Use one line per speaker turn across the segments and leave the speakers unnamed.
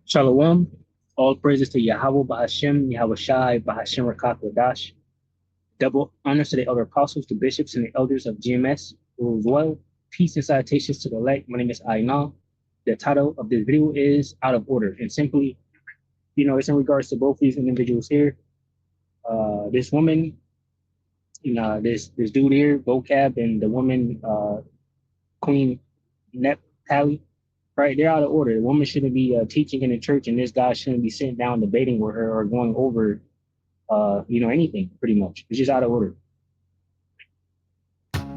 Shalom. All praises to Yahweh Bahashem, Yahweh Shai, Bahashem Rakak Wadash. Double honors to the elder apostles, the bishops, and the elders of GMS. Rule as well. Peace and salutations to the elect. My name is Aina. The title of this video is Out of Order. And simply, it's in regards to both these individuals here. This woman, this dude here, vocab, and the woman, Queen Neptali. Right, they're out of order. The woman shouldn't be teaching in the church, and this guy shouldn't be sitting down debating with her or going over, anything. Pretty much, it's just out of order.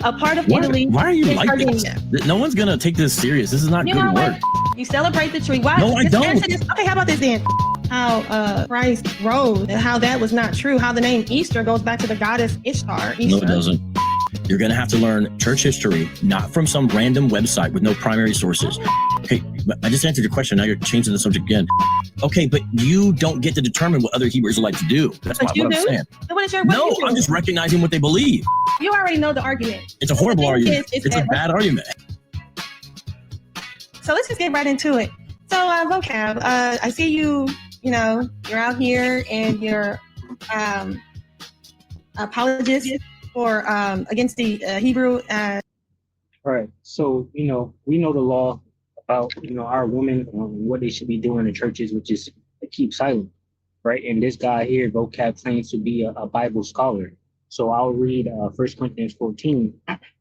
A part of Italy.
Why are you like this? No one's gonna take this serious. This is not good work.
You celebrate the tree. Why?
No, I don't.
Okay, how about this then? How Christ rose and how that was not true. How the name Easter goes back to the goddess Ishtar.
No, it doesn't. You're gonna have to learn church history, not from some random website with no primary sources. Okay, I just answered your question. Now you're changing the subject again. Okay, but you don't get to determine what other Hebrews like to do. That's what I'm saying.
What is your
no, I'm just recognizing what they believe.
You already know the argument.
It's a horrible argument. It's a bad argument.
So let's just get right into it. So, vocab, I see you, you're out here and you're apologist for against the Hebrew.
All right. So, we know the law about, our women, what they should be doing in the churches, which is to keep silent, right? And this guy here, vocab, claims to be a Bible scholar. So I'll read 1 Corinthians 14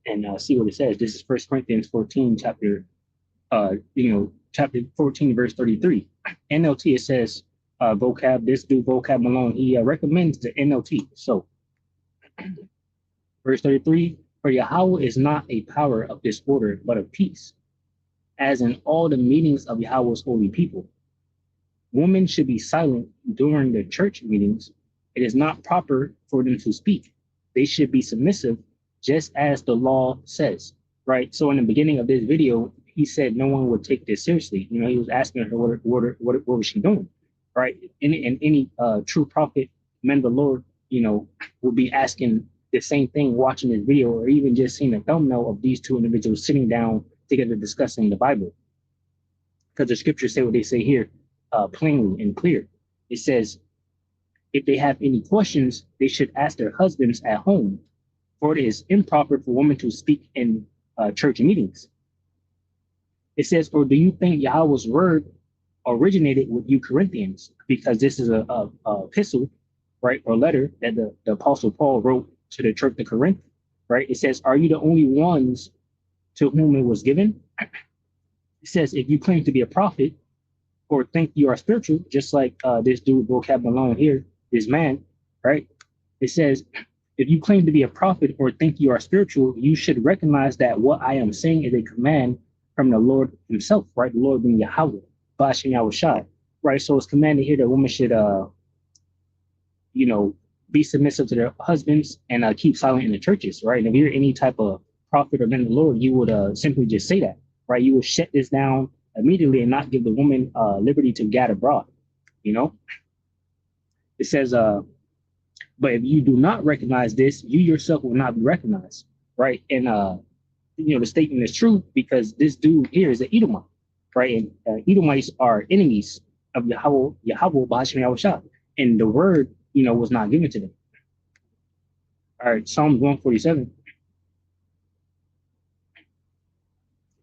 and see what it says. This is 1 Corinthians 14, chapter 14, verse 33. NLT, it says, vocab, this dude, vocab Malone, he recommends the NLT. So, verse 33, for Yahweh is not a power of disorder, but of peace, as in all the meetings of Yahweh's holy people. Women should be silent during the church meetings. It is not proper for them to speak. They should be submissive, just as the law says, right? So in the beginning of this video, he said no one would take this seriously. He was asking her what was she doing, right? And any true prophet, men of the Lord, would be asking the same thing watching this video, or even just seeing a thumbnail of these two individuals sitting down together discussing the Bible. Because the scriptures say what they say here plainly and clear. It says, if they have any questions, they should ask their husbands at home, for it is improper for women to speak in church meetings. It says, or do you think Yahweh's word originated with you Corinthians? Because this is a epistle, right, or letter that the Apostle Paul wrote to the church of Corinth, right? It says, are you the only ones to whom it was given? It says, if you claim to be a prophet or think you are spiritual, just like this dude, vocab Malone here, this man, right? It says, if you claim to be a prophet or think you are spiritual, you should recognize that what I am saying is a command from the Lord himself, right? The Lord being Yahweh, Bashem Yahweh Shai, right? So it's commanded here that women should, be submissive to their husbands and keep silent in the churches, right? And if you're any type of prophet or man of the Lord, you would simply just say that, right? You would shut this down immediately and not give the woman liberty to gad abroad, It says, but if you do not recognize this, you yourself will not be recognized, right? And, the statement is true because this dude here is an Edomite, right? And Edomites are enemies of Yahweh, Bahashem Yahweh Shah. And the word, was not given to them. All right, Psalms 147.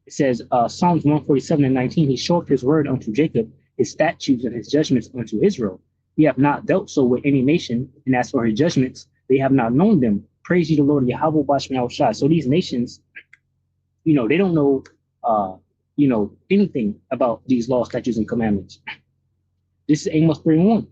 It says, Psalms 147 and 19, he showed his word unto Jacob, his statutes and his judgments unto Israel. He have not dealt so with any nation, and as for his judgments, they have not known them. Praise ye the Lord, Yahweh Bahashem Yahweh Shah. So these nations, they don't know, anything about these laws, statutes, and commandments. This is Amos 3:1.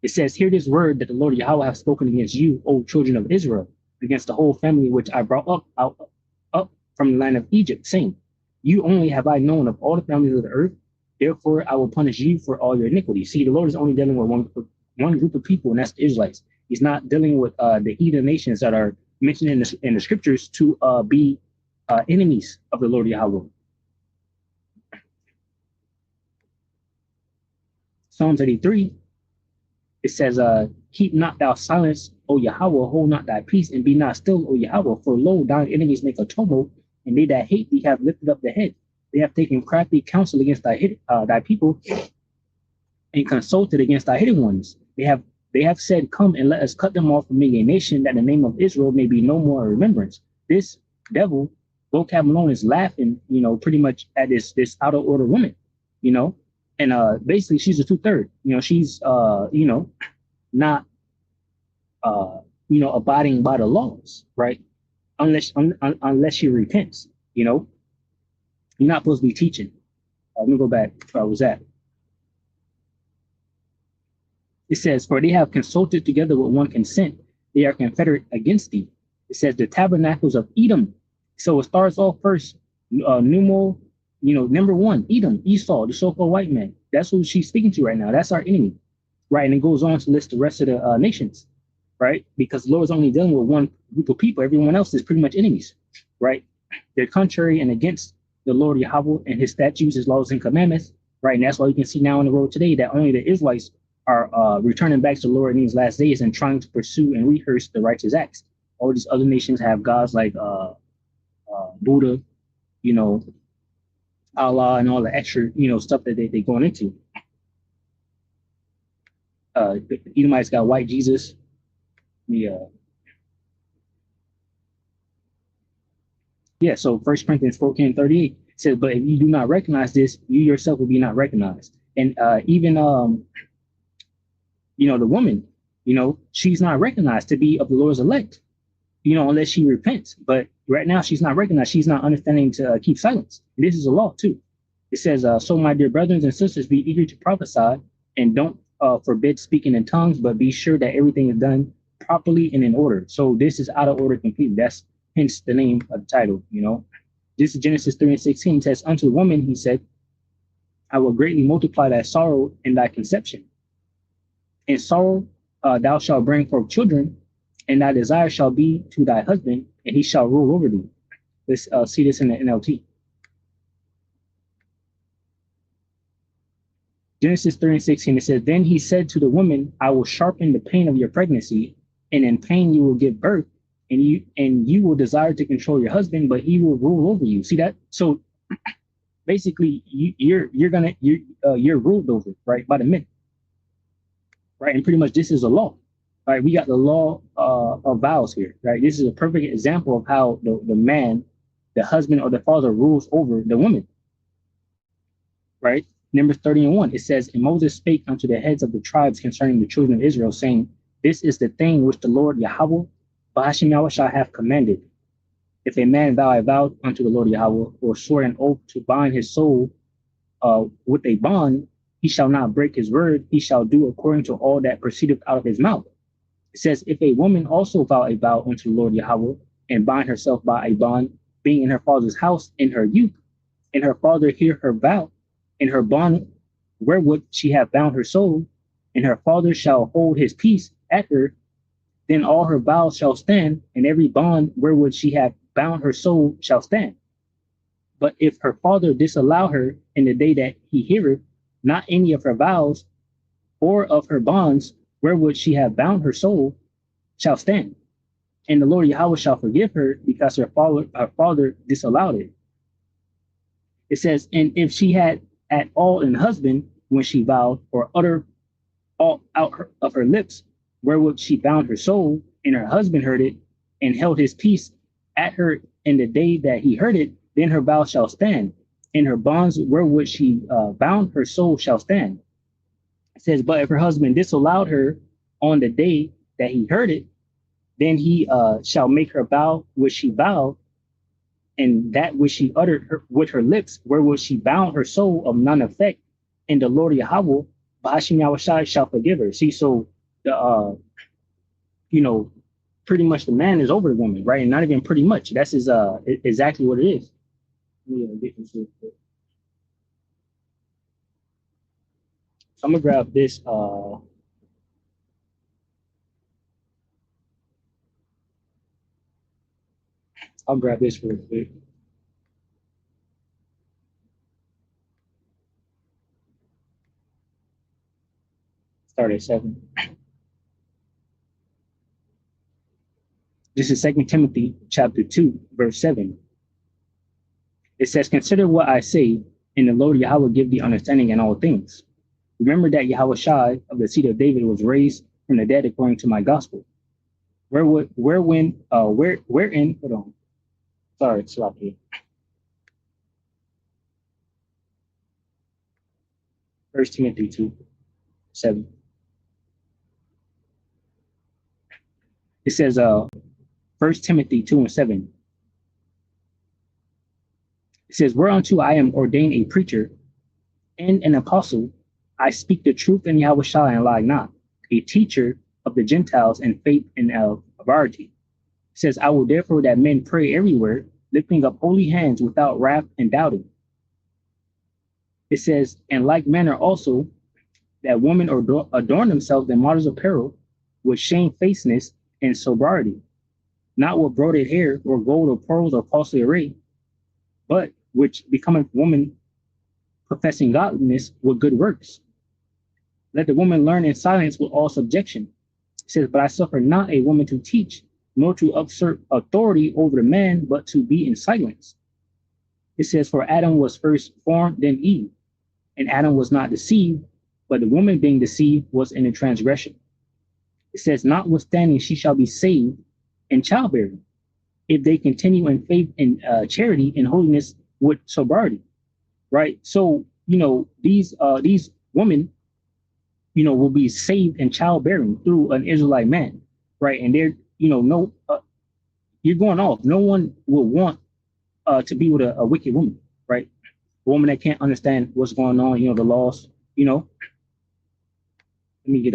It says, hear this word that the Lord Yahweh have spoken against you, O children of Israel, against the whole family which I brought up from the land of Egypt, saying, you only have I known of all the families of the earth, therefore I will punish you for all your iniquities. See, the Lord is only dealing with one group of people, and that's the Israelites. He's not dealing with the heathen nations that are mentioned in the scriptures to be enemies of the Lord Yahweh. Psalms 83, it says, keep not thou silence, O Yahweh, hold not thy peace, and be not still, O Yahweh, for lo, thine enemies make a tumult, and they that hate thee have lifted up the head. They have taken crafty counsel against thy people, and consulted against thy hidden ones. They have said, come and let us cut them off from being a nation, that the name of Israel may be no more a remembrance. This devil, vocab alone, is laughing, pretty much at this out of order woman, and basically she's a 2/3. She's not abiding by the laws, right? Unless she repents, you're not supposed to be teaching. Let me go back where I was at. It says, for they have consulted together with one consent. They are confederate against thee. It says the tabernacles of Edom. So it starts off first, number one, Edom, Esau, the so-called white man. That's who she's speaking to right now. That's our enemy, right? And it goes on to list the rest of the nations, right? Because the Lord is only dealing with one group of people. Everyone else is pretty much enemies, right? They're contrary and against the Lord Yahweh and his statutes, his laws and commandments, right? And that's why you can see now on the road today that only the Israelites are returning back to the Lord in these last days and trying to pursue and rehearse the righteous acts. All these other nations have gods like Buddha, Allah, and all the extra, stuff that they're going into. The Edomites got white Jesus. So 1 Corinthians 14:38 says, but if you do not recognize this, you yourself will be not recognized. And even the woman, she's not recognized to be of the Lord's elect, unless she repents. But right now she's not recognized. She's not understanding to keep silence. And this is a law too. It says, so my dear brothers and sisters, be eager to prophesy and don't forbid speaking in tongues, but be sure that everything is done properly and in order. So this is out of order completely. That's hence the name of the title, This is Genesis 3:16. It says, unto the woman, he said, I will greatly multiply thy sorrow and thy conception. In sorrow thou shalt bring forth children, and thy desire shall be to thy husband, and he shall rule over thee. Let's see this in the NLT. Genesis 3:16, it says, then he said to the woman, I will sharpen the pain of your pregnancy, and in pain you will give birth, and you will desire to control your husband, but he will rule over you. See that? So basically, you're ruled over, right, by the men, right? And pretty much this is a law, right? We got the law of vows here, right? This is a perfect example of how the man, the husband or the father, rules over the woman, right? Numbers 30:1, it says, and Moses spake unto the heads of the tribes concerning the children of Israel, saying, this is the thing which the Lord Yahweh, Bahashim Yahweh, shall have commanded. If a man vow a vow unto the Lord Yahweh, or swear an oath to bind his soul with a bond, he shall not break his word. He shall do according to all that proceedeth out of his mouth. It says, if a woman also vow a vow unto the Lord Yahweh, and bind herself by a bond, being in her father's house in her youth, and her father hear her vow, and her bond wherewith she hath bound her soul, and her father shall hold his peace at her, then all her vows shall stand, and every bond wherewith she hath bound her soul shall stand. But if her father disallow her in the day that he heareth not any of her vows or of her bonds wherewith she hath bound her soul shall stand, and the Lord Yahweh shall forgive her because her father disallowed it. It says, and if she had at all an husband when she vowed, or utter all out of her lips wherewith she bound her soul, and her husband heard it, and held his peace at her in the day that he heard it, then her vow shall stand, and her bonds wherewith she bound her soul shall stand. It says, but if her husband disallowed her on the day that he heard it, then he shall make her vow which she vowed, and that which she uttered with her lips, wherewith she bound her soul, of none effect, and the Lord Yahweh, Bahashim Yahweh, shall forgive her. See, so the pretty much the man is over the woman, right? And not even pretty much. That's exactly what it is. So I'm gonna grab this. I'll grab this real quick. Start at 7. This is 2 Timothy chapter 2, verse 7. It says, consider what I say, and the Lord Yahweh give thee understanding in all things. Remember that Yahushua of the seed of David was raised from the dead according to my gospel. Hold on. Sorry, sloppy. 1 Timothy 2:7. It says, 1 Timothy 2:7. It says, whereunto I am ordained a preacher and an apostle, I speak the truth in Yahushua and lie not, a teacher of the Gentiles in faith and verity. It says, I will therefore that men pray everywhere, lifting up holy hands without wrath and doubting. It says, in like manner also, that women adorn themselves in modest apparel with shamefacedness and sobriety, not with broided hair or gold or pearls or costly array, but which becometh woman professing godliness with good works. Let the woman learn in silence with all subjection. It says, but I suffer not a woman to teach, nor to usurp authority over the man, but to be in silence. It says, for Adam was first formed, then Eve, and Adam was not deceived, but the woman being deceived was in a transgression. It says, notwithstanding she shall be saved in childbearing, if they continue in faith and charity and holiness with sobriety. Right? So, these women, will be saved in childbearing through an Israelite man. Right? And they're, you're going off. No one will want to be with a wicked woman. Right? A woman that can't understand what's going on, the laws, Let me get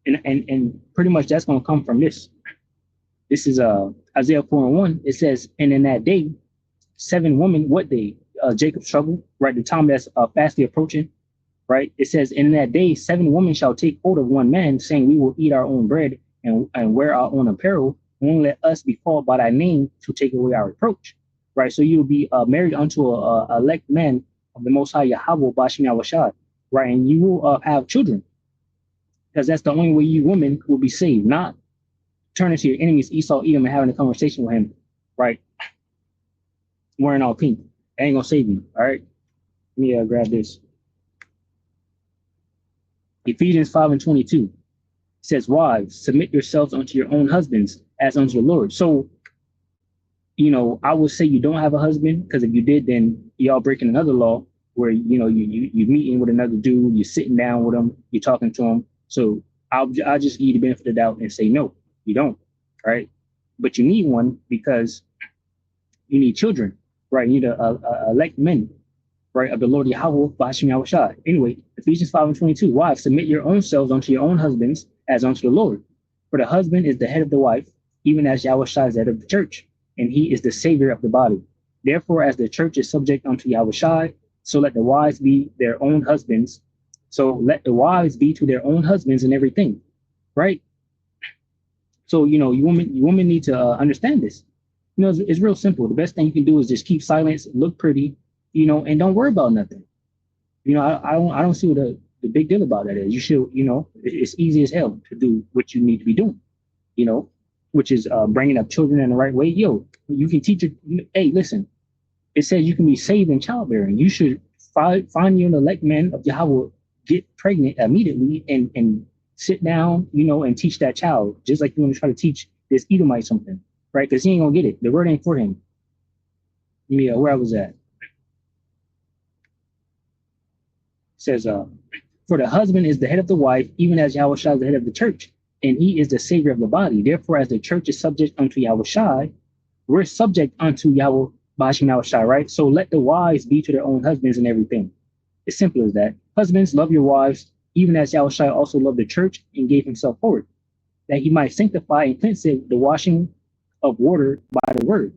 and pretty much that's going to come from this. This is Isaiah 4:1. It says, and in that day, 7 women, what day? Jacob's trouble, right? The time that's fastly approaching, right? It says, and in that day, 7 women shall take hold of one man, saying, we will eat our own bread and wear our own apparel. Won't let us be called by thy name to take away our reproach, right? So you'll be married unto a elect man of the Most High Yahweh, Bashim Yahushua, right? And you will have children, because that's the only way you women will be saved, not turning to your enemies, Esau, Edom, and having a conversation with him, right? Wearing all pink. That ain't gonna save you, all right? Let me grab this. Ephesians 5:22 says, wives, submit yourselves unto your own husbands as unto the Lord. So, I would say you don't have a husband, because if you did, then y'all breaking another law where, you meeting with another dude, you're sitting down with him, you're talking to him. So I'll just give you the benefit of the doubt and say, no, you don't, right? But you need one because you need children, right? You need a elect men, right, of the Lord Yahweh, Bashim Yahushua. Anyway, Ephesians 5:22, wives, submit your own selves unto your own husbands as unto the Lord. For the husband is the head of the wife, even as Yahushua is the head of the church, and he is the savior of the body. Therefore, as the church is subject unto Yahushua, so let the wives be their own husbands. So let the wives be to their own husbands in everything, right? So, you women need to understand this. It's real simple. The best thing you can do is just keep silence, look pretty, and don't worry about nothing. I don't see what the big deal about that is. You should, it's easy as hell to do what you need to be doing, which is bringing up children in the right way. You can teach it. Hey, listen, it says you can be saved in childbearing. You should find you an elect man of Yahweh, get pregnant immediately and sit down, and teach that child, just like you want to try to teach this Edomite something, right? Because he ain't gonna get it. The word ain't for him. Yeah, where I was at. It says, for the husband is the head of the wife, even as Yahushua is the head of the church, and he is the savior of the body. Therefore, as the church is subject unto Yahushua, we're subject unto Yahweh, Bashim Yahushua, right? So let the wives be to their own husbands and everything. It's simple as that. Husbands, love your wives, even as Yahushua also loved the church and gave himself for it, that he might sanctify and cleanse it with the washing of water by the word.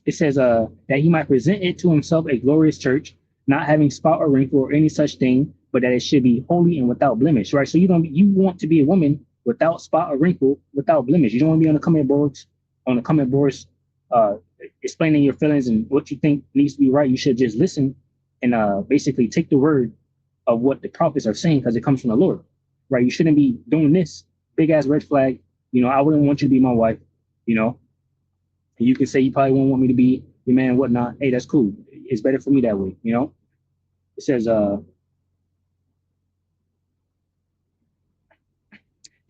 It says that he might present it to himself a glorious church, not having spot or wrinkle or any such thing, but that it should be holy and without blemish, right? So you want to be a woman without spot or wrinkle, without blemish. You don't want to be on the comment boards, explaining your feelings and what you think needs to be right. You should just listen and basically take the word of what the prophets are saying, because it comes from the Lord, right? You shouldn't be doing this big ass red flag. I wouldn't want you to be my wife, and you can say you probably won't want me to be your man and whatnot. Hey, that's cool. it's better for me that way, you know? It says,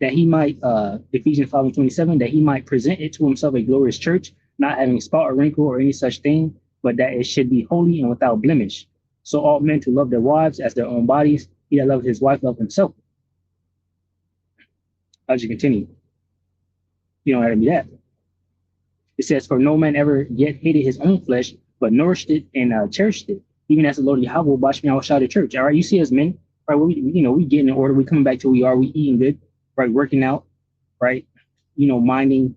that he might, Ephesians 5:27, that he might present it to himself a glorious church, not having spot or wrinkle or any such thing, but that it should be holy and without blemish. So all men to love their wives as their own bodies. He that loves his wife loves himself. As you continue, you don't have to be that. It says, for no man ever yet hated his own flesh, but nourished it and cherished it, even as the Lord Yahweh watched me outside the church. All right, you see us men, right? We getting in order. We coming back to who we are. We eating good, right? Working out, right? Minding,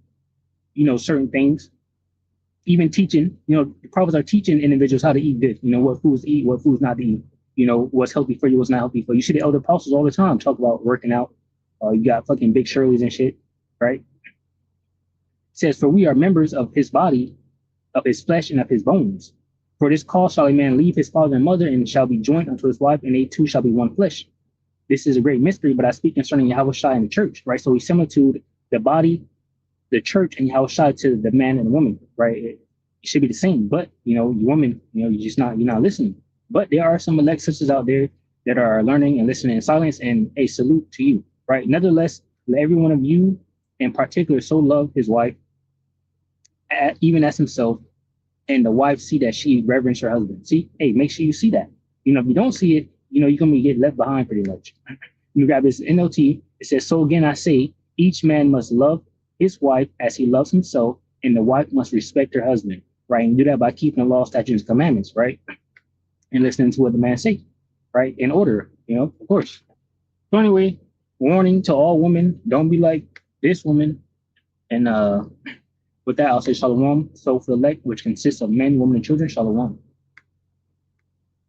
certain things. Even teaching, the prophets are teaching individuals how to eat good. What foods to eat, what foods not to eat. What's healthy for you, what's not healthy for you. You see the elder apostles all the time talk about working out. You got fucking big Shirleys and shit, right? It says, for we are members of his body, of his flesh, and of his bones. For this cause shall a man leave his father and mother, and shall be joined unto his wife, and they two shall be one flesh. This is a great mystery, but I speak concerning Yahushua and the church, right? So he's similar to the body, the church, and Yahushua to the man and the woman, right? It should be the same, but you woman, you're not listening. But there are some elect sisters out there that are learning and listening in silence, and a salute to you, right? Nevertheless, let every one of you in particular so love his wife, even as himself, and the wife see that she reverence her husband. See, hey, make sure you see that. If you don't see it, you're going to get left behind pretty much. You grab this NLT. It says, so again, I say, each man must love his wife as he loves himself, and the wife must respect her husband, right? And do that by keeping the law, statutes, and commandments, right? And listening to what the man say, right? In order, of course. So anyway, warning to all women, don't be like this woman. And with that, I'll say shalom. So for the elect, which consists of men, women, and children, shalom.